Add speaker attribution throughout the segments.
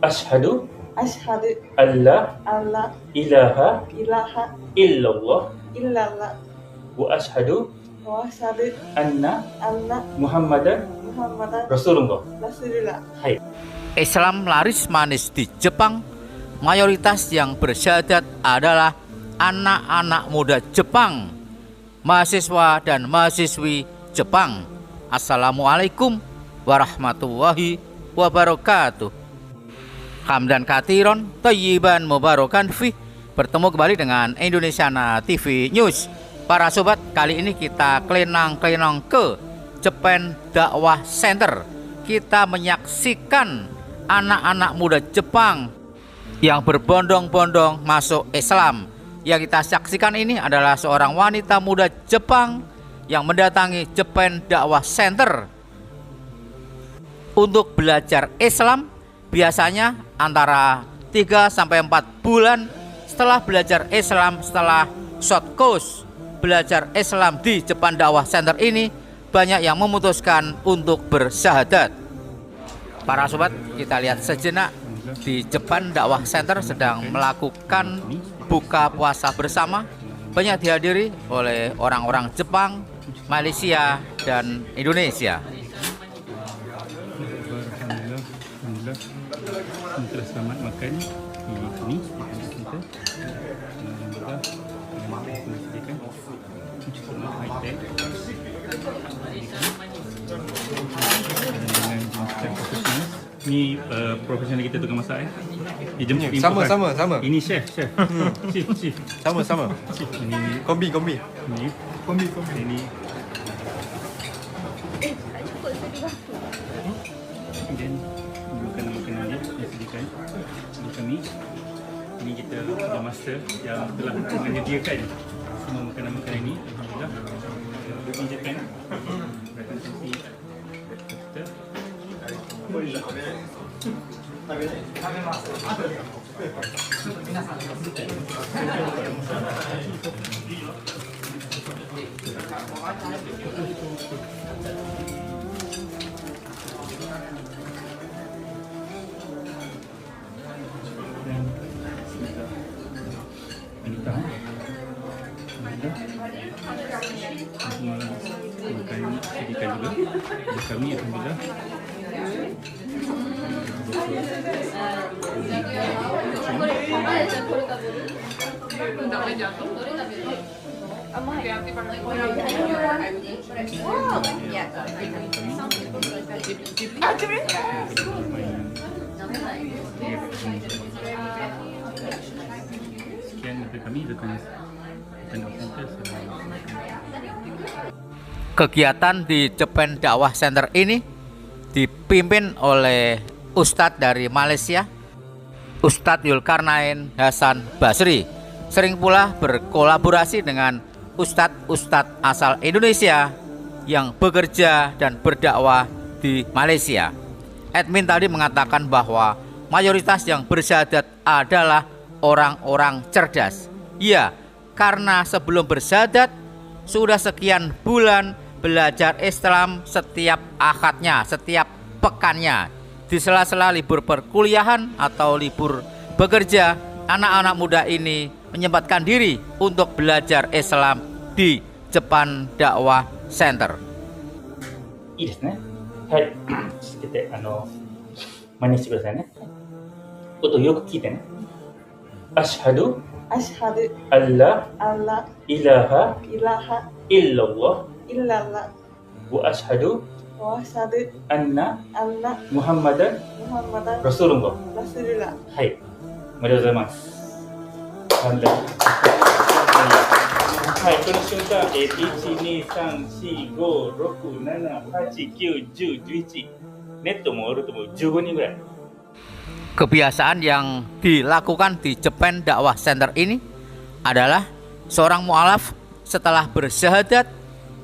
Speaker 1: Ashhadu
Speaker 2: Ashhadu
Speaker 1: alla
Speaker 2: alla
Speaker 1: ilaha
Speaker 2: ilaha
Speaker 1: illallah
Speaker 2: illallah
Speaker 1: wa ashhadu
Speaker 2: wa ashhadu
Speaker 1: anna
Speaker 2: anna
Speaker 1: Muhammadan
Speaker 2: Muhammadan
Speaker 1: Rasulullah.
Speaker 2: Rasulullah.
Speaker 1: Hai.
Speaker 3: Islam laris manis di Jepang. Mayoritas yang bersyahadat adalah anak-anak muda Jepang, mahasiswa dan mahasiswi Jepang. Assalamualaikum warahmatullahi wabarakatuh. Hamdan katiron, thayyiban mubarakan fih. Bertemu kembali dengan Indonesiana TV News. Para sobat, kali ini kita kelenang-kelenang ke Japan Dakwah Center. Kita menyaksikan anak-anak muda Jepang yang berbondong-bondong masuk Islam. Yang kita saksikan ini adalah seorang wanita muda Jepang yang mendatangi Japan Dakwah Center untuk belajar Islam. Biasanya antara 3-4 bulan setelah belajar Islam, setelah short course belajar Islam di Japan Dakwah Center ini, banyak yang memutuskan untuk bersyahadat. Para sobat, kita lihat sejenak di Japan Dakwah Center sedang melakukan buka puasa bersama. Banyak dihadiri oleh orang-orang Jepang, Malaysia, dan Indonesia.
Speaker 4: Alhamdulillah telah selamat makan di sini kita. Alhamdulillah disediakan cukup high-tech dengan chef profesional. Ni profesional kita tukang masak Dia
Speaker 5: Sama.
Speaker 4: Ini chef. Chef.
Speaker 5: Sama.
Speaker 4: Chef. Ini
Speaker 5: Kombi.
Speaker 4: ini. Ini dan makanan dia disediakan untuk kami. Ini kita ada master yang telah menyediakan semua makanan-makanan ini. Alhamdulillah diinjakan representasi kita. Wanita makan sediakan juga untuk kami. Alhamdulillah sekian dari kami dengan
Speaker 3: Kegiatan di Japan Dakwah Center ini dipimpin oleh Ustadz dari Malaysia, Ustadz Zulkarnain Hasan Basri. Sering pula berkolaborasi dengan ustadz-ustadz asal Indonesia yang bekerja dan berdakwah di Malaysia. Admin tadi mengatakan bahwa mayoritas yang bersyahadat adalah orang-orang cerdas. Ya, karena sebelum bersyahadat sudah sekian bulan belajar Islam setiap akadnya, setiap pekannya. Di sela-sela libur perkuliahan atau libur bekerja, anak-anak muda ini menyempatkan diri untuk belajar Islam di Japan Dakwah Center.
Speaker 1: いいですね。はい。続けて真似してくださいね。音よく聞いてね。Ashhadu
Speaker 2: Ashhadu
Speaker 1: alla
Speaker 2: alla
Speaker 1: ilaha
Speaker 2: ilaha
Speaker 1: illallah
Speaker 2: illallah
Speaker 1: wa ashhadu
Speaker 2: wa ashhadu
Speaker 1: anna
Speaker 2: anna
Speaker 1: Muhammadan
Speaker 2: Muhammadan
Speaker 1: Rasulullah.
Speaker 2: Rasulullah.
Speaker 1: はい。おめでとうございます。はい、この瞬間、1、2、3、4、5、6、7、8、9、10、11、ネットもおると思う15人ぐらい。
Speaker 3: Kebiasaan yang dilakukan di Japan Dakwah Center ini adalah seorang mu'alaf setelah bersyahadat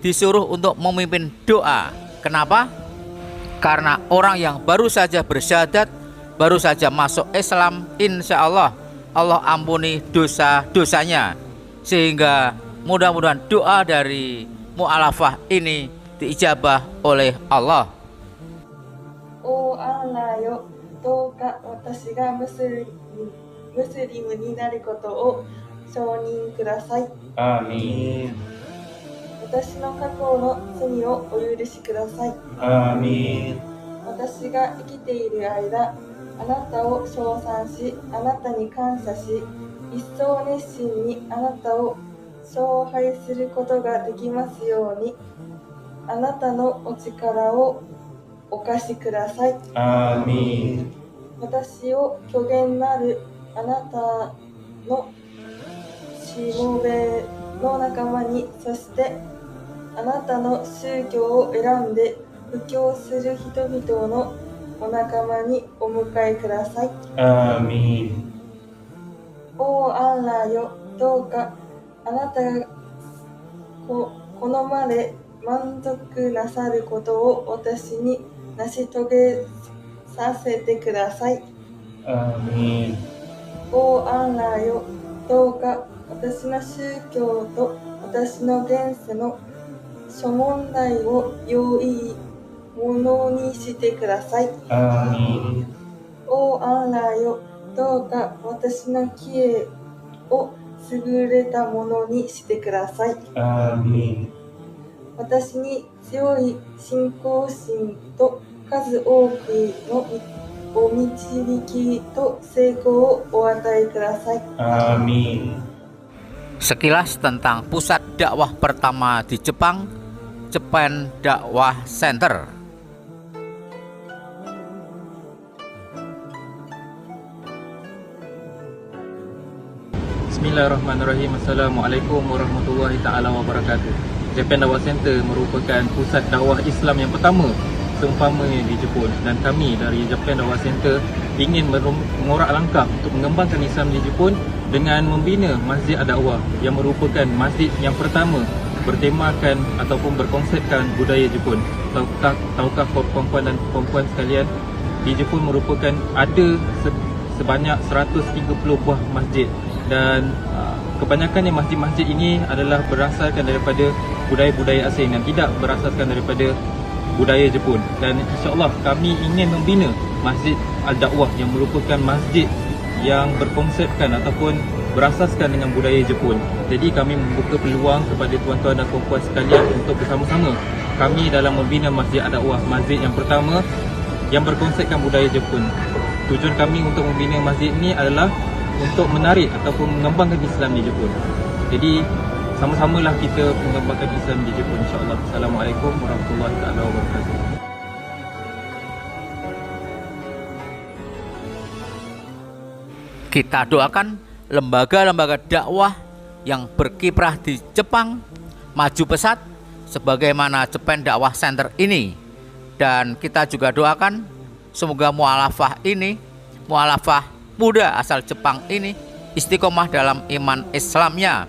Speaker 3: disuruh untuk memimpin doa. Kenapa? Karena orang yang baru saja bersyahadat, baru saja masuk Islam, insya Allah Allah ampuni dosa-dosanya. Sehingga mudah-mudahan doa dari mu'alafah ini diijabah oleh Allah.
Speaker 2: Oh Allah yo, どうかか私がムスリムになることを承認ください。
Speaker 1: アーミン。
Speaker 2: 私の過去の罪をお許しください。
Speaker 1: アーミン。
Speaker 2: 私が生きている間、あなたを称賛し、あなたに感謝し、一層熱心にあなたを崇拝することができますように、あなたのお力をお貸しください。
Speaker 1: アーミン。
Speaker 2: 私を虚言なるあなたのしもべの仲間に、そしてあなたの宗教を選んで布教する人々のお仲間にお迎えください。
Speaker 1: アーミン。
Speaker 2: おーアンラーよ、どうかあなたが好まれ満足なさることを私に成し遂げさせてください。
Speaker 1: アーミン。
Speaker 2: おーアンラーよ、どうか私の宗教と私の現世の諸問題を良いものにしてください。
Speaker 1: アーミン。
Speaker 2: おーアンラーよ、どうか私の知恵を優れたものにしてください。
Speaker 1: アーミン。
Speaker 2: 私に強い信仰心と数多くのお導きと成功をお与えください。
Speaker 1: アーミン。
Speaker 3: Sekilas tentang pusat dakwah pertama di Jepang, Japan Dakwah Center.
Speaker 4: Bismillahirrahmanirrahim. Assalamualaikum warahmatullahi taala wabarakatuh. Japan Dakwah Center merupakan pusat dakwah Islam yang pertama seumpamanya di Jepun, dan kami dari Japan Dakwah Center ingin mengorak langkah untuk mengembangkan Islam di Jepun dengan membina Masjid Ad-Dakwah yang merupakan masjid yang pertama bertemakan ataupun berkonsepkan budaya Jepun. Tahukah puan-puan dan puan-puan sekalian, di Jepun merupakan ada sebanyak 130 buah masjid, dan kebanyakannya masjid-masjid ini adalah berasaskan daripada budaya-budaya asing dan tidak berasaskan daripada budaya Jepun. Dan insya-Allah kami ingin membina Masjid Al-Dakwah yang merupakan masjid yang berkonsepkan ataupun berasaskan dengan budaya Jepun. Jadi kami membuka peluang kepada tuan-tuan dan puan-puan sekalian untuk bersama-sama kami dalam membina Masjid Ad-Dakwah, masjid yang pertama yang berkonsepkan budaya Jepun. Tujuan kami untuk membina masjid ini adalah untuk menarik ataupun mengembangkan Islam di Jepun. Jadi sama-samalah kita mengembangkan Islam di Jepun, insya-Allah. Assalamualaikum warahmatullahi wabarakatuh.
Speaker 3: Kita doakan lembaga-lembaga dakwah yang berkiprah di Jepang maju pesat sebagaimana Japan Dakwah Center ini. Dan kita juga doakan semoga mualafah ini, mualafah muda asal Jepang ini istiqomah dalam iman Islamnya,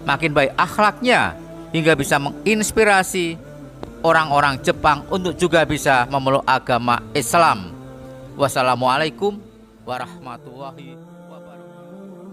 Speaker 3: makin baik akhlaknya, hingga bisa menginspirasi orang-orang Jepang untuk juga bisa memeluk agama Islam. Wassalamualaikum warahmatullahi wabarakatuh.